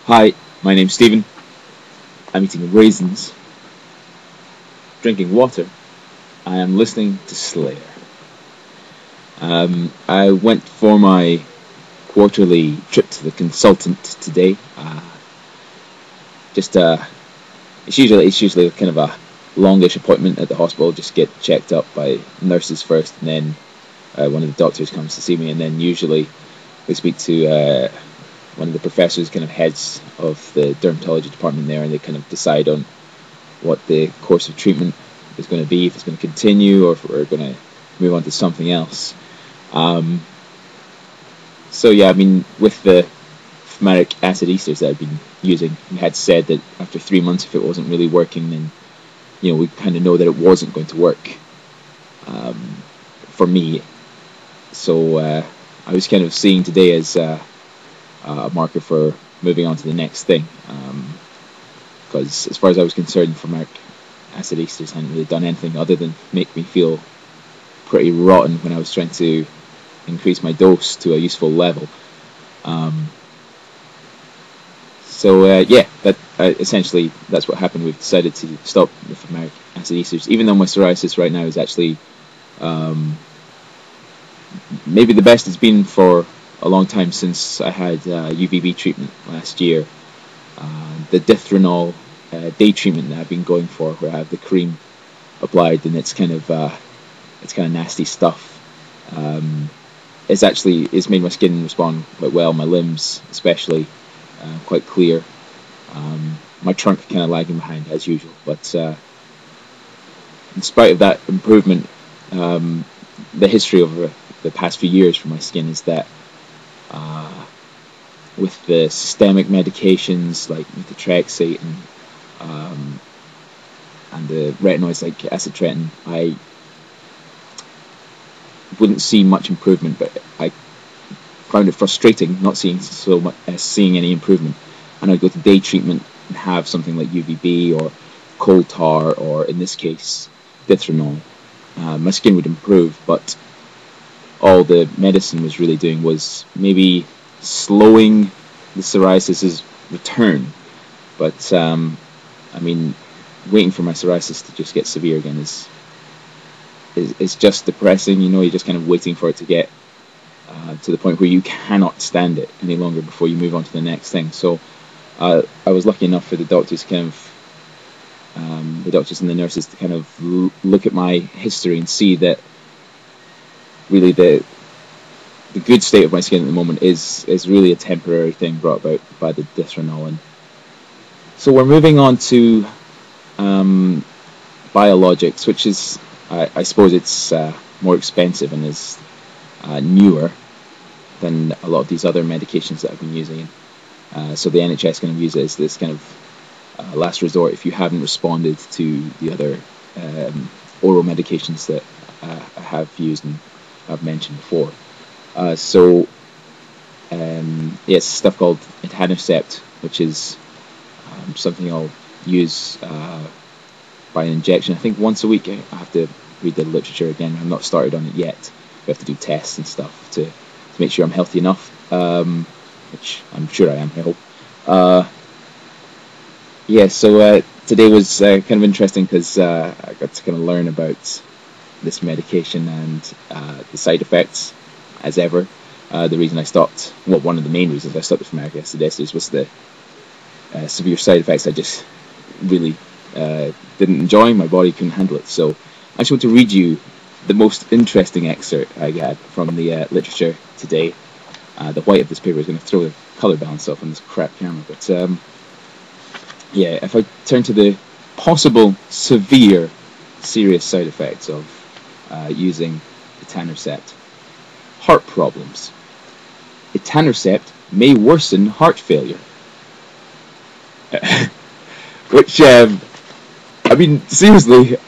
Hi, my name's Stephen. I'm eating raisins, drinking water. I am listening to Slayer. I went for my quarterly trip to the consultant today. Just it's usually kind of a longish appointment at the hospital. Just get checked up by nurses first, and then one of the doctors comes to see me, and then usually we speak to one of the professors, kind of heads of the dermatology department there, and they kind of decide on what the course of treatment is going to be, if it's going to continue or if we're going to move on to something else. So yeah, I mean, with the fumaric acid esters that I've been using, we had said that after 3 months, if it wasn't really working, then we kind of know that it wasn't going to work for me. So I was kind of seeing today as a marker for moving on to the next thing, because as far as I was concerned, fumaric acid esters hadn't really done anything other than make me feel pretty rotten when I was trying to increase my dose to a useful level. Essentially that's what happened. We've decided to stop the fumaric acid esters, even though my psoriasis right now is actually maybe the best it's been for a long time since I had UVB treatment last year. The Dithronol day treatment that I've been going for, where I have the cream applied, and it's kind of nasty stuff. It's made my skin respond quite well, my limbs especially, quite clear. My trunk kind of lagging behind as usual, but in spite of that improvement, the history over the past few years for my skin is that with the systemic medications like methotrexate and the retinoids like acitretin, I wouldn't see much improvement, but I found it frustrating not seeing any improvement, and I'd go to day treatment and have something like UVB or coal tar, or in this case Dithronol. My skin would improve, but all the medicine was really doing was maybe slowing the psoriasis's return. But I mean, waiting for my psoriasis to just get severe again is just depressing. You're just kind of waiting for it to get to the point where you cannot stand it any longer before you move on to the next thing. So I was lucky enough for the doctors the doctors and the nurses to kind of look at my history and see that really the good state of my skin at the moment is really a temporary thing brought about by the Dithronol. And so we're moving on to biologics, which is, I suppose it's more expensive and is newer than a lot of these other medications that I've been using. So the NHS kind of use it as this kind of last resort if you haven't responded to the other oral medications that I have used and I've mentioned before. It's stuff called etanercept, which is something I'll use by injection. I think once a week. I have to read the literature again. I'm not started on it yet. We have to do tests and stuff to make sure I'm healthy enough, which I'm sure I am, I hope. Today was kind of interesting because I got to kind of learn about this medication and the side effects, as ever. The reason I stopped, one of the main reasons I stopped the fumaric acid esters was the severe side effects I just really didn't enjoy. My body couldn't handle it. So I just want to read you the most interesting excerpt I had from the literature today. The white of this paper is going to throw the colour balance off on this crap camera, but if I turn to the possible severe, serious side effects of using etanercept. Heart problems. Etanercept may worsen heart failure. Which, I mean, seriously,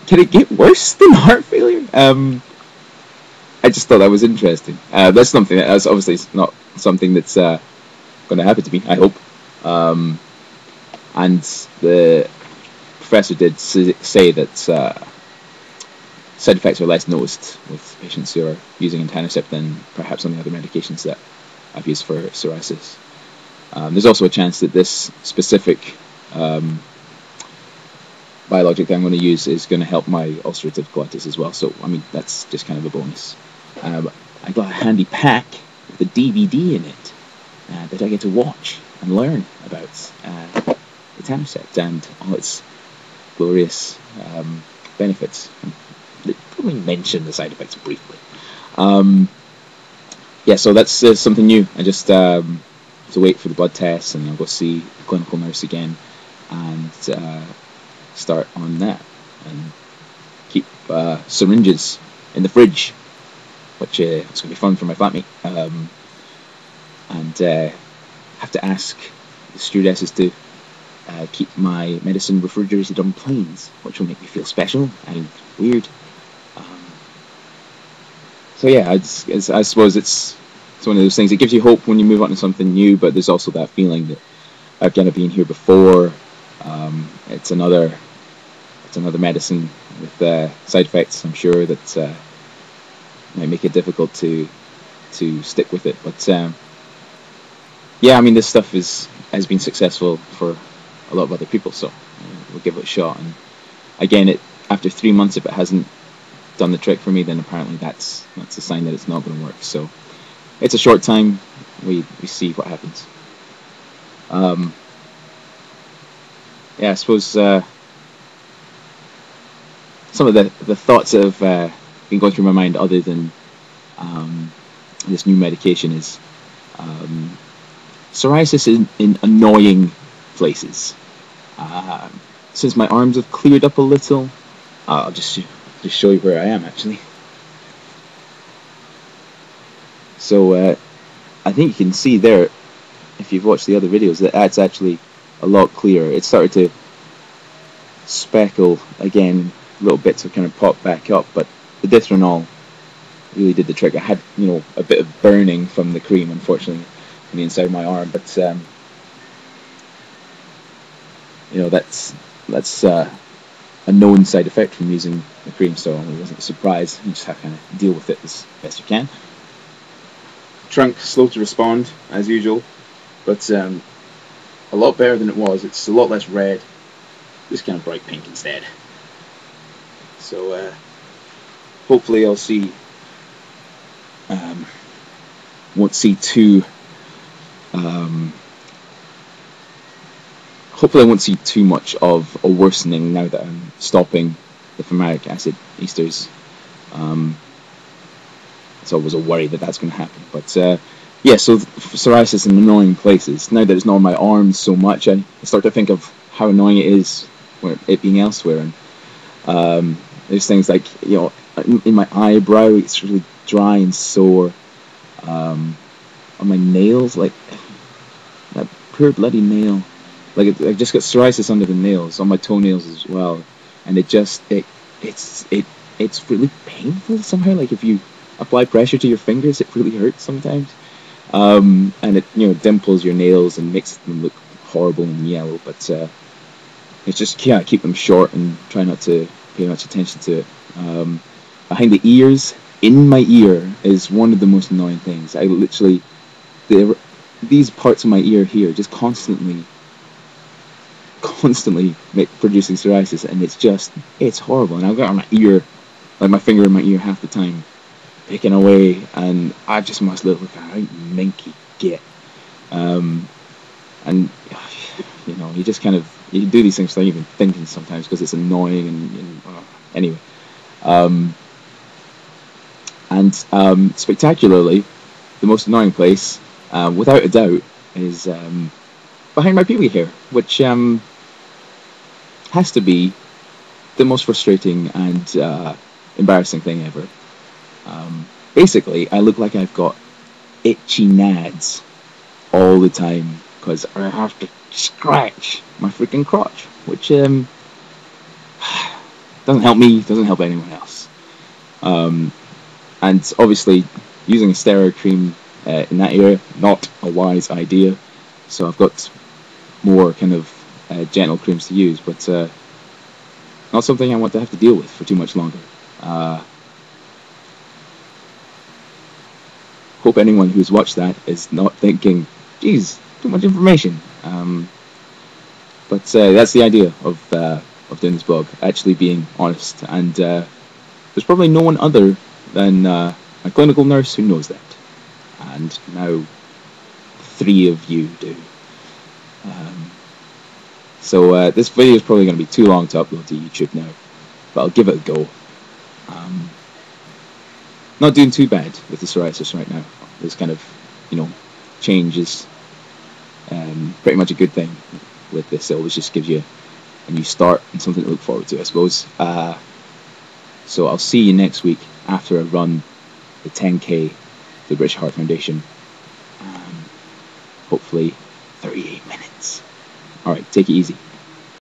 can it get worse than heart failure? I just thought that was interesting. That's obviously not something that's going to happen to me, I hope. And the professor did say that side effects are less noticed with patients who are using etanercept than perhaps some of the other medications that I've used for psoriasis. There's also a chance that this specific biologic that I'm going to use is going to help my ulcerative colitis as well. So, I mean, that's just kind of a bonus. I got a handy pack with a DVD in it that I get to watch and learn about etanercept and all its glorious benefits. Let me mention the side effects briefly. Yeah, so that's something new. I just have to wait for the blood tests, and I'll go see the clinical nurse again and start on that, and keep syringes in the fridge, which it's going to be fun for my flatmate. And have to ask the stewardesses to keep my medicine refrigerated on planes, which will make me feel special and weird. So yeah, I suppose it's one of those things. It gives you hope when you move on to something new, but there's also that feeling that I've kind of been here before. It's another medicine with side effects. I'm sure that might make it difficult to stick with it. But yeah, I mean, this stuff has been successful for a lot of other people, so we'll give it a shot. And again, after 3 months, if it hasn't done the trick for me, then apparently that's a sign that it's not going to work. So it's a short time. We see what happens. Yeah, I suppose some of the thoughts that have been going through my mind, other than this new medication, is psoriasis in annoying places. Since my arms have cleared up a little, I'll just show you where I am actually. So I think you can see there, if you've watched the other videos, that that's actually a lot clearer. It started to speckle again, little bits have kind of popped back up, but the Dithronol really did the trick. I had, a bit of burning from the cream, unfortunately, on the inside of my arm, but that's a known side effect from using the cream, so it wasn't a surprise. You just have to kind of deal with it as best you can. Trunk slow to respond as usual, but a lot better than it was. It's a lot less red, just kind of bright pink instead. So hopefully I'll see won't see too hopefully I won't see too much of a worsening now that I'm stopping the fumaric acid esters. It's always a worry that that's going to happen, but yeah, so psoriasis in annoying places. Now that it's not on my arms so much, I start to think of how annoying it is it being elsewhere. And there's things like, in my eyebrow, it's really dry and sore. On my nails, like that poor bloody nail. Like I just got psoriasis under the nails, on my toenails as well, and it's really painful somehow. Like if you apply pressure to your fingers, it really hurts sometimes. And it dimples your nails and makes them look horrible and yellow. But it's just keep them short and try not to pay much attention to it. Behind the ears, in my ear, is one of the most annoying things. I literally, these parts of my ear here just constantly producing psoriasis, and it's horrible. And I've got my ear, like my finger in my ear half the time, picking away, and I just must look like a right minky git. And you just kind of, you do these things without even thinking sometimes, because it's annoying. And anyway, spectacularly, the most annoying place, without a doubt, is behind my pubic hair, which has to be the most frustrating and embarrassing thing ever. Basically, I look like I've got itchy nads all the time, because I have to scratch my freaking crotch, which doesn't help me, doesn't help anyone else. And obviously, using a steroid cream in that area, not a wise idea. So I've got more kind of gentle creams to use, but not something I want to have to deal with for too much longer. Hope anyone who's watched that is not thinking, geez, too much information. But that's the idea of doing this blog, actually being honest. And there's probably no one other than a clinical nurse who knows that. And now 3 of you do. So this video is probably going to be too long to upload to YouTube now, but I'll give it a go. Not doing too bad with the psoriasis right now. This kind of, change is pretty much a good thing with this. It always just gives you a new start and something to look forward to, I suppose. So I'll see you next week after I run the 10K for the British Heart Foundation. Hopefully 38 minutes. Alright, take it easy.